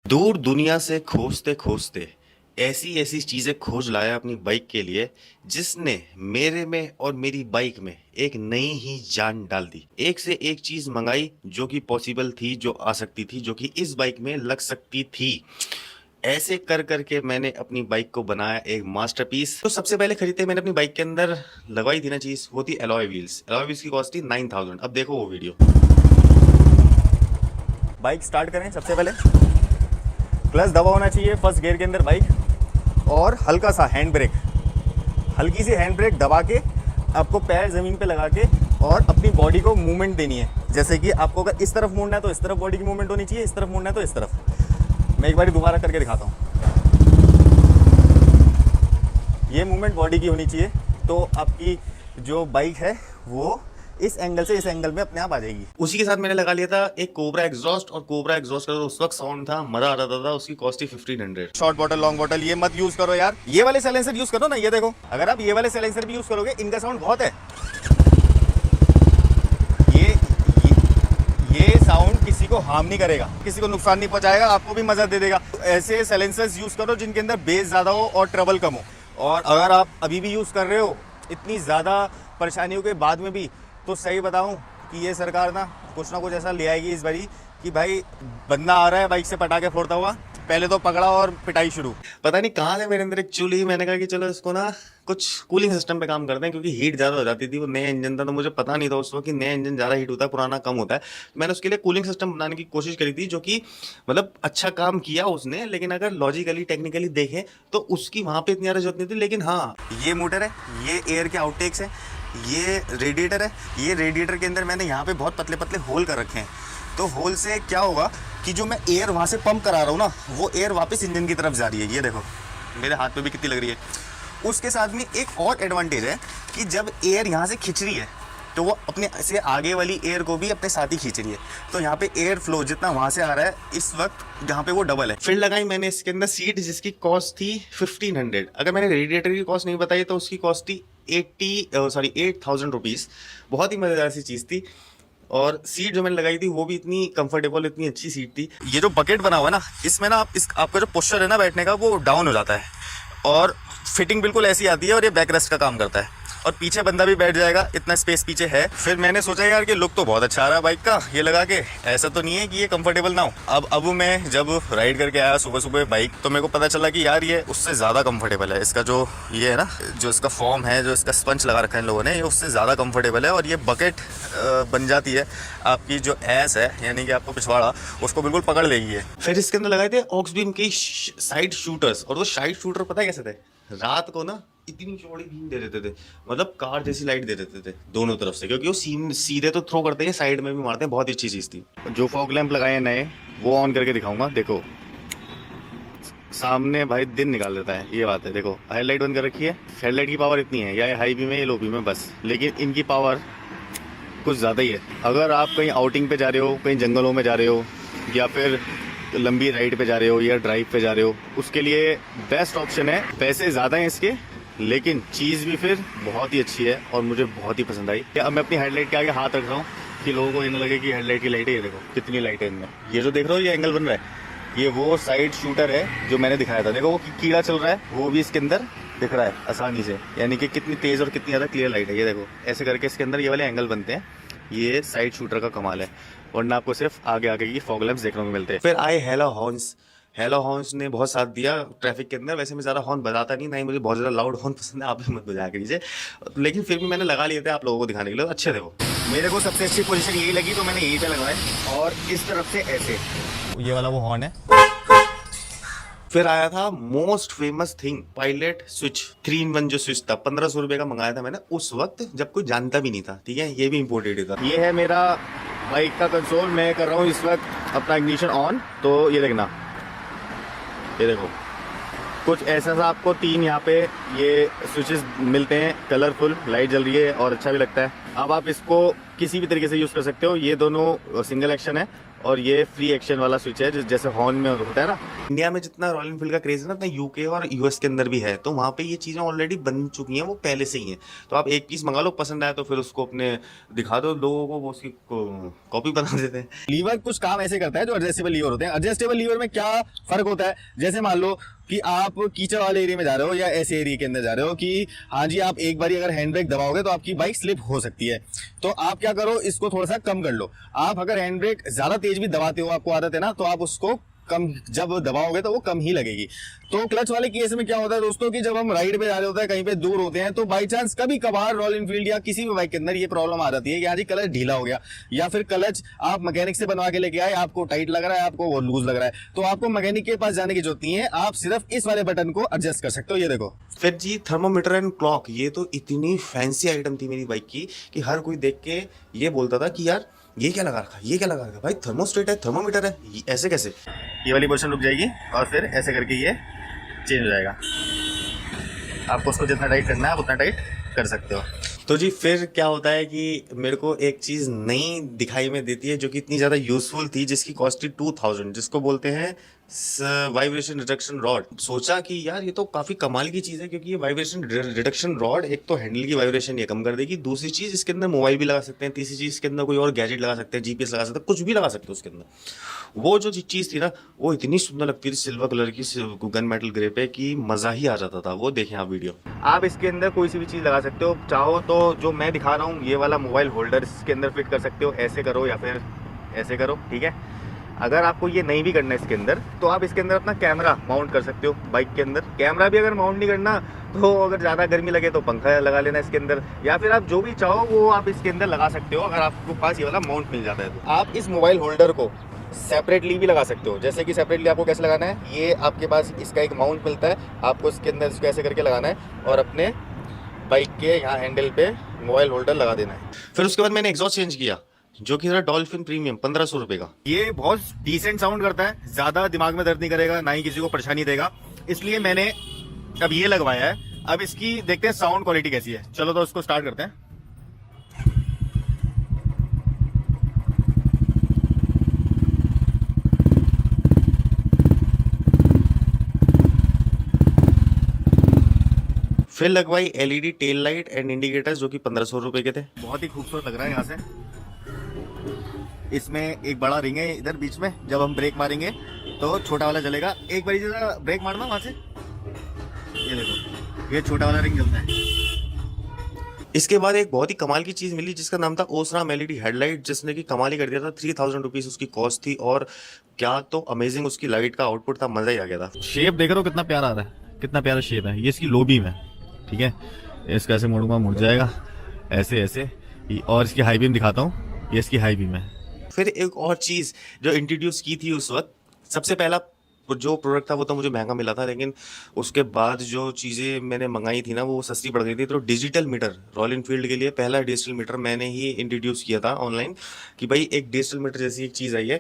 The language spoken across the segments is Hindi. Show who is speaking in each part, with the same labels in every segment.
Speaker 1: दूर दुनिया से खोजते खोजते ऐसी ऐसी चीजें खोज लाया अपनी बाइक के लिए जिसने मेरे में और मेरी बाइक में एक नई ही जान डाल दी। एक से एक चीज मंगाई जो कि पॉसिबल थी, जो आ सकती थी, जो कि इस बाइक में लग सकती थी। ऐसे कर करके मैंने अपनी बाइक को बनाया एक मास्टरपीस। तो सबसे पहले खरीदते मैंने अपनी बाइक के अंदर लगवाई थी ना चीज, वो थी एलॉय व्हील्स। एलॉय व्हील्स की कॉस्ट थी 9000। अब देखो वो वीडियो।
Speaker 2: बाइक स्टार्ट करें। सबसे पहले क्लच दबा होना चाहिए फर्स्ट गियर के अंदर बाइक, और हल्का सा हैंड ब्रेक, हल्की सी हैंड ब्रेक दबा के आपको पैर ज़मीन पे लगा के और अपनी बॉडी को मूवमेंट देनी है। जैसे कि आपको अगर इस तरफ मुड़ना है तो इस तरफ बॉडी की मूवमेंट होनी चाहिए, इस तरफ मुड़ना है तो इस तरफ। मैं एक बार दोबारा करके दिखाता हूँ। ये मूवमेंट बॉडी की होनी चाहिए, तो आपकी जो बाइक है वो इस एंगल से इस एंगल में अपने आप आ जाएगी।
Speaker 1: उसी के साथ मैंने लगा लिया था एक कोबरा एग्जॉस्ट, और कोबरा एग्जॉस्ट का तो उस वक्त साउंड था, मजा आ रहा था। उसकी कॉस्ट थी 1500।
Speaker 2: शॉर्ट बॉटल लॉन्ग बॉटल ये मत यूज करो यार, ये वाले साइलेंसर यूज करो ना। ये देखो, अगर आप ये वाले साइलेंसर भी यूज करोगे, इनका साउंड बहुत है। ये साउंड किसी को हार्म नहीं करेगा, किसी को नुकसान नहीं पहुंचाएगा, आपको भी मजा दे देगा। ऐसे साइलेंसर्स यूज करो जिनके अंदर बेस ज्यादा हो और ट्रबल कम हो। और अगर आप अभी भी यूज कर रहे हो इतनी ज्यादा परेशानियों के बाद में भी, तो सही बताऊं कि ये सरकार ना कुछ ऐसा ले आएगी इस बारी कि भाई बंदा आ रहा है बाइक से पटाखे फोड़ता हुआ, पहले तो पकड़ा और पिटाई शुरू।
Speaker 1: पता नहीं कहाँ है मेरे अंदर एक्चुअली। मैंने कहा कि चलो इसको ना कुछ कूलिंग सिस्टम पे काम करते हैं, क्योंकि हीट ज़्यादा हो जाती थी। वो नया इंजन था तो मुझे पता नहीं था उस वक्त कि नया इंजन ज़्यादा हीट होता है, पुराना कम होता है। मैंने उसके लिए कूलिंग सिस्टम बनाने की कोशिश करी थी, जो कि मतलब अच्छा काम किया उसने, लेकिन अगर लॉजिकली टेक्निकली देखें तो उसकी वहाँ पे इतनी ज़्यादा जरूरत नहीं थी। लेकिन हाँ,
Speaker 2: ये मोटर है, ये एयर के आउटटेक्स है, ये रेडिएटर है। ये रेडिएटर के अंदर मैंने यहाँ पे बहुत पतले पतले होल कर रखे हैं। तो होल से क्या होगा कि जो मैं एयर वहाँ से पंप करा रहा हूँ ना, वो एयर वापस इंजन की तरफ जा रही है। ये देखो मेरे हाथ पे भी कितनी लग रही है। उसके साथ में एक और एडवांटेज है कि जब एयर यहाँ से खींच रही है तो वो अपने से आगे वाली एयर को भी अपने साथ ही खींच रही है। तो यहाँ पे एयर फ्लो जितना वहाँ से आ रहा है इस वक्त यहाँ पे वो डबल है।
Speaker 1: फिर लगाई मैंने इसके अंदर सीट, जिसकी कॉस्ट थी 1500। अगर मैंने रेडिएटर की कॉस्ट नहीं बताई तो उसकी कॉस्ट थी 8000 रुपीज़। बहुत ही मज़ेदार सी चीज़ थी। और सीट जो मैंने लगाई थी वो भी इतनी कंफर्टेबल, इतनी अच्छी सीट थी।
Speaker 2: ये जो बकेट बना हुआ है ना, इसमें ना आपका जो पोस्चर है ना बैठने का, वो डाउन हो जाता है और फिटिंग बिल्कुल ऐसी आती है, और ये बैक रेस्ट का काम करता है। और पीछे बंदा भी बैठ जाएगा, इतना स्पेस पीछे है। फिर मैंने सोचा यार कि लुक तो बहुत अच्छा आ रहा है बाइक का ये लगा के, ऐसा तो नहीं है कि ये कंफर्टेबल ना हो। अब मैं जब राइड करके आया सुबह सुबह बाइक, तो मेरे को पता चला कि यार ये उससे ज़्यादा कंफर्टेबल है। इसका जो ये है ना, जो इसका फॉर्म है, जो इसका स्पंज लगा रखा है इन लोगों ने, ये उससे ज़्यादा कंफर्टेबल है। और ये बकेट बन जाती है, आपकी जो एस है यानी कि आपको पिछवाड़ा, उसको बिल्कुल पकड़ लेगी है।
Speaker 1: फिर इसके अंदर लगाए थे ऑक्स बीम के साइड शूटर्स। और वो साइड शूटर पता है कैसे थे? रात को ना इतनी चौड़ी बीम दे देते थे, मतलब कार जैसी लाइट दे देते थे दोनों तरफ से, क्योंकि वो सीधे तो थ्रो करते हैं, साइड में भी मारते हैं। बहुत ही अच्छी चीज़ थी।
Speaker 2: जो फॉग लैंप लगाए हैं नए, वो ऑन करके दिखाऊंगा। देखो सामने भाई दिन निकाल देता है, ये बात है। देखो हेडलाइट बंद कर रखी है। हेडलाइट की पावर इतनी है, या हाई बीम है या लो बीम है बस, लेकिन इनकी पावर कुछ ज़्यादा ही है। अगर आप कहीं आउटिंग पे जा रहे हो, कहीं जंगलों में जा रहे हो, या फिर लंबी राइड पे जा रहे हो या ड्राइव पे जा रहे हो, उसके लिए बेस्ट ऑप्शन है। पैसे ज़्यादा हैं इसके, लेकिन चीज़ भी फिर बहुत ही अच्छी है और मुझे बहुत ही पसंद आई। अब मैं अपनी हेडलाइट के आगे हाथ रख रहा हूँ कि लोगों को ये ना लगे कि हेडलाइट की लाइट है। ये देखो कितनी लाइट है इनमें। ये जो देख रहे हो ये एंगल बन रहा है, ये वो साइड शूटर है जो मैंने दिखाया था। देखो वो कीड़ा चल रहा है, वो भी इसके अंदर दिख रहा है आसानी से, यानी कि कितनी तेज़ और कितनी ज़्यादा क्लियर लाइट है। ये देखो ऐसे करके इसके अंदर ये वाले एंगल बनते हैं। ये साइड शूटर का कमाल है, वरना आपको सिर्फ आगे आगे की फॉग लैंप्स देखने को मिलते हैं।
Speaker 1: फिर आए हेलो हॉर्न्स। हेलो हॉर्न्स ने बहुत साथ दिया ट्रैफिक के अंदर। वैसे मैं ज़्यादा हॉर्न बजाता नहीं, ना ही मुझे बहुत ज़्यादा लाउड हॉर्न पसंद है, आप भी मत बजाया करिए, लेकिन फिर भी मैंने लगा लिए थे आप लोगों को दिखाने के लिए। अच्छे थे वो।
Speaker 2: मेरे को सबसे अच्छी पोजीशन यही लगी, तो मैंने यही पे लगवाए। और इस तरफ से ऐसे, ये वाला वो हॉर्न है।
Speaker 1: फिर आया था most famous thing, pilot switch 3-in-1 जो स्विच था। 1500 रुपये का मंगाया था मैंने उस वक्त, जब कोई जानता भी नहीं था। ठीक है, ये भी इम्पोर्टेड था।
Speaker 2: ये है मेरा बाइक का कंसोल। मैं कर रहा हूँ इस वक्त अपना इग्निशन ऑन, तो ये देखना, ये देखो कुछ ऐसा सा आपको 3 यहाँ पे ये स्विचेस मिलते हैं, कलरफुल लाइट जल रही है और अच्छा भी लगता है। अब आप इसको किसी भी तरीके से यूज़ कर सकते हो। ये दोनों सिंगल एक्शन है, और ये फ्री एक्शन वाला स्विच है जैसे हॉर्न में होता है ना।
Speaker 1: इंडिया में जितना रॉयल एनफील्ड का क्रेज है ना, उतना यूके और यूएस के अंदर भी है, तो वहाँ पे ये चीज़ें ऑलरेडी बन चुकी हैं, वो पहले से ही हैं। तो आप एक पीस मंगा लो, पसंद आए तो फिर उसको अपने दिखा दो लोगों को, वो उसकी कॉपी बना देते हैं।
Speaker 2: लीवर कुछ काम ऐसे करता है जो एडजस्टेबल लीवर होते हैं। एडजस्टेबल लीवर में क्या फर्क होता है, जैसे मान लो कि आप कीचड़ वाले एरिया में जा रहे हो या ऐसे एरिया के अंदर जा रहे हो कि हाँ जी आप एक बारी अगर हैंड ब्रेक दबाओगे तो आपकी बाइक स्लिप हो सकती है, तो आप क्या करो, इसको थोड़ा सा कम कर लो। आप अगर हैंड ब्रेक ज्यादा तेज भी दबाते हो, आपको आदत है ना, तो आप उसको कम जब दबाओगे तो वो कम ही लगेगी। तो क्लच वाले केस में क्या होता है दोस्तों कि जब हम राइड पे जा रहे होते हैं, कहीं पे दूर होते हैं, तो बाई चांस कभी कभार रॉयल एनफील्ड या किसी भी बाइक के अंदर ये प्रॉब्लम आ जाती है कि हाँ जी क्लच ढीला हो गया, या फिर क्लच आप मैकेनिक से बनवा के लेके आए, आपको टाइट लग रहा है, आपको वो लूज लग रहा है, तो आपको मैकेनिक के पास जाने की जरूरत नहीं है, आप सिर्फ इस वाले बटन को एडजस्ट कर सकते हो। ये देखो।
Speaker 1: फिर जी थर्मोमीटर एंड क्लॉक, ये तो इतनी फैंसी आइटम थी मेरी बाइक की कि हर कोई देख के ये बोलता था कि यार ये क्या लगा रखा, ये क्या लगा रखा भाई, थर्मोस्टेट है, थर्मोमीटर है, ऐसे कैसे।
Speaker 2: ये वाली पोर्शन रुक जाएगी और फिर ऐसे करके ये चेंज हो जाएगा। आपको उसको जितना टाइट करना है उतना टाइट कर सकते हो।
Speaker 1: तो जी फिर क्या होता है कि मेरे को एक चीज़ नई दिखाई में देती है जो कि इतनी ज़्यादा यूजफुल थी, जिसकी कॉस्ट थी 2000, जिसको बोलते हैं वाइब्रेशन रिडक्शन रॉड। सोचा कि यार ये तो काफ़ी कमाल की चीज़ है, क्योंकि ये वाइब्रेशन रिडक्शन रॉड एक तो हैंडल की वाइब्रेशन ये कम कर देगी, दूसरी चीज़ इसके अंदर मोबाइल भी लगा सकते हैं, तीसरी चीज़ इसके अंदर कोई और गैजेट लगा सकते हैं, जीपीएस लगा सकते हैं, कुछ भी लगा सकते हैं उसके अंदर। वो जो चीज़ थी ना, वो इतनी सुंदर लगती थी सिल्वर कलर की गन मेटल ग्रे पे, कि मज़ा ही आ जाता था। वो देखें आप वीडियो।
Speaker 2: आप इसके अंदर कोई सी भी चीज़ लगा सकते हो, चाहो तो जो मैं दिखा रहा हूँ ये वाला मोबाइल होल्डर इसके अंदर फिट कर सकते हो, ऐसे करो या फिर ऐसे करो, ठीक है। अगर आपको ये नहीं भी करना है इसके अंदर, तो आप इसके अंदर अपना कैमरा माउंट कर सकते हो बाइक के अंदर। कैमरा भी अगर माउंट नहीं करना तो अगर ज़्यादा गर्मी लगे तो पंखा लगा लेना इसके अंदर, या फिर आप जो भी चाहो वो आप इसके अंदर लगा सकते हो, अगर आपको पास ये वाला माउंट मिल जाता है तो। आप इस मोबाइल होल्डर को सेपरेटली भी लगा सकते हो, जैसे कि सेपरेटली आपको कैसे लगाना है, ये आपके पास इसका एक माउंट मिलता है, आपको इसके अंदर इसको ऐसे करके लगाना है और अपने बाइक के यहाँ हैंडल पे मोबाइल होल्डर लगा देना है।
Speaker 1: फिर उसके बाद मैंने एग्जॉस्ट चेंज किया, जो कि था डॉल्फिन प्रीमियम 1500 रुपए का।
Speaker 2: ये बहुत डिसेंट साउंड करता है, ज्यादा दिमाग में दर्द नहीं करेगा, ना ही किसी को परेशानी देगा, इसलिए मैंने अब ये लगवाया है। अब इसकी देखते हैं साउंड क्वालिटी कैसी है। चलो तो उसको स्टार्ट करते हैं।
Speaker 1: फिर लगवाई LED tail light and indicators, जो कि 1500 रुपए के थे।
Speaker 2: बहुत ही खूबसूरत लग रहा है यहाँ से। इसमें एक बड़ा रिंग है इधर बीच में, जब हम ब्रेक मारेंगे तो छोटा वाला जलेगा। एक बारी जरा ब्रेक मारना वहां से, ये देखो ये छोटा वाला रिंग जलता है।
Speaker 1: इसके बाद एक बहुत ही कमाल की चीज मिली जिसका नाम था ओसराम एलईडी हेडलाइट, जिसने कि कमाल ही कर दिया था। 3000 रुपीज उसकी कॉस्ट थी, और क्या तो अमेजिंग उसकी लाइट का आउटपुट था, मजा ही आ गया था।
Speaker 2: शेप देख रहे हो कितना प्यारा आ रहा है, कितना प्यारा शेप है। ये इसकी लो बीम है, ठीक है। इसका ऐसे मोड़ूंगा मुड़ जाएगा, ऐसे ऐसे। और इसकी हाई बीम दिखाता हूँ, ये इसकी हाई बीम है।
Speaker 1: फिर एक और चीज जो इंट्रोड्यूस की थी उस वक्त, सबसे पहला जो प्रोडक्ट था वो तो मुझे महंगा मिला था, लेकिन उसके बाद जो चीज़ें मैंने मंगाई थी ना वो सस्ती पड़ गई थी। तो डिजिटल मीटर, रॉयल एनफील्ड के लिए पहला डिजिटल मीटर मैंने ही इंट्रोड्यूस किया था ऑनलाइन, कि भाई एक डिजिटल मीटर जैसी एक चीज़ आई है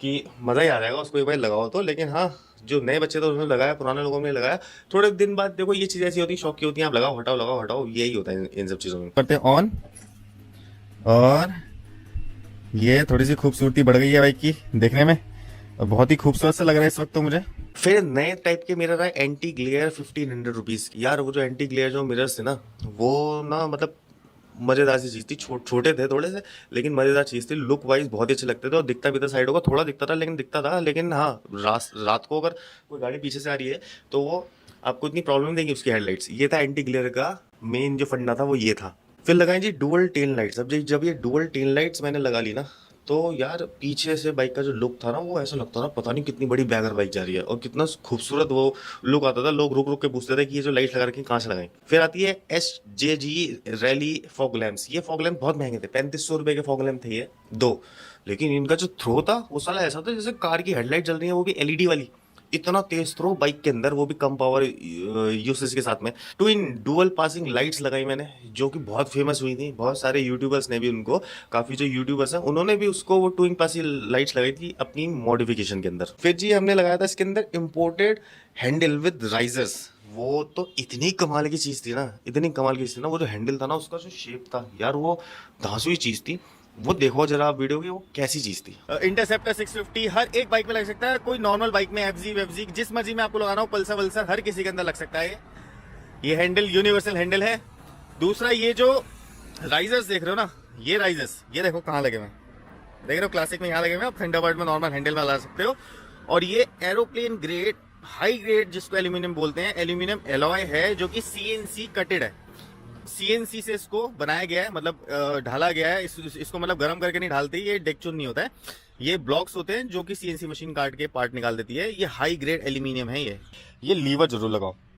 Speaker 1: कि मज़ा ही आ जाएगा उसको एक बार लगाओ तो। लेकिन हाँ, जो नए बच्चे थे उन्होंने लगाया, पुराने लोगों ने लगाया। थोड़े दिन बाद देखो ये चीज़ ऐसी होती है, शौक की होती है, आप लगाओ हटाओ लगाओ हटाओ, यही होता है इन सब चीज़ों में।
Speaker 2: करते हैं ऑन, और ये थोड़ी सी खूबसूरती बढ़ गई है बाइक की देखने में, और बहुत ही खूबसूरत सा लग रहा है इस वक्त तो मुझे।
Speaker 1: फिर नए टाइप के मिरर आए, एंटी ग्लेयर 1500 रुपीज़। यार वो जो एंटी ग्लेयर जो मिरर्स थे ना, वो ना मतलब मज़ेदार सी चीज़ थी। छोटे थे थोड़े से, लेकिन मज़ेदार चीज़ थी। लुक वाइज बहुत ही अच्छे लगते थे, और दिखता भी था साइड होगा थोड़ा दिखता था, लेकिन दिखता था। लेकिन हाँ, रात को अगर कोई गाड़ी पीछे से आ रही है तो वो आपको इतनी प्रॉब्लम नहीं देगी उसकी हेडलाइट्स। ये था एंटी ग्लेयर का मेन जो फंडा था, वो ये था। फिर लगाएं जी डुअल टेल लाइट्स। अब जब ये डुअल टेल लाइट्स मैंने लगा ली ना, तो यार पीछे से बाइक का जो लुक था ना, वो ऐसा लगता था पता नहीं कितनी बड़ी बैगर बाइक जा रही है, और कितना खूबसूरत वो लुक आता था। लोग रुक रुक के पूछते थे कि ये जो लाइट लगा रखी है कहाँ से लगाएं। फिर आती है SJG रैली फॉग लैम्प्स। ये फॉग लैम्प बहुत महंगे थे, 3500 रुपए के फॉग लैम्प थे ये दो, लेकिन इनका जो थ्रो था वो साला ऐसा था जैसे कार की हेडलाइट जल रही है, वो भी LED वाली। इतना तेज थ्रो बाइक के अंदर, वो भी कम पावर यूसेज के साथ में। ट्विन डुअल पासिंग लाइट्स लगाई मैंने, जो कि बहुत फेमस हुई थी। बहुत सारे यूट्यूबर्स ने भी उनको, काफ़ी जो यूट्यूबर्स हैं उन्होंने भी उसको वो ट्विन पासिंग लाइट्स लगाई थी अपनी मॉडिफिकेशन के अंदर। फिर जी हमने लगाया था इसके अंदर इम्पोर्टेड हैंडल विद राइजर्स। वो तो इतनी कमाल की चीज़ थी ना, इतनी कमाल की चीज़ थी ना। वो जो हैंडल था ना, उसका जो शेप था यार, वो धांसुई चीज़ थी। वो देखो जरा आप वीडियो की, वो कैसी चीज थी।
Speaker 2: इंटरसेप्टर 650 हर एक बाइक में लग सकता है, कोई नॉर्मल बाइक में एफजी वेफजी जिस मर्जी में आपको लगाना हो, पल्सर वल्सर हर किसी के अंदर लग सकता है। ये हैंडल यूनिवर्सल हैंडल है। दूसरा ये जो राइजर्स देख रहे हो ना, ये राइजर्स ये देखो कहाँ लगे हुए, देख रहे हो क्लासिक में यहाँ लगे हुए, आप थंडरबर्ड में नॉर्मल हैंडल में लगा सकते हो। और ये एरोप्लेन ग्रेड हाई ग्रेड जिसको एल्यूमिनियम बोलते हैं, एल्यूमिनियम एलॉय है जो कि सीएनसी कटेड है। सीएनसी से इसको बनाया गया है, मतलब ढाला गया है। इसको मतलब गर्म करके नहीं ढालते, ये डेकचून नहीं होता है, ये ब्लॉक्स होते हैं जो कि सीएनसी मशीन काट के पार्ट निकाल देती है। ये हाई ग्रेड एल्यूमिनियम है। ये लीवर जरूर लगाओ।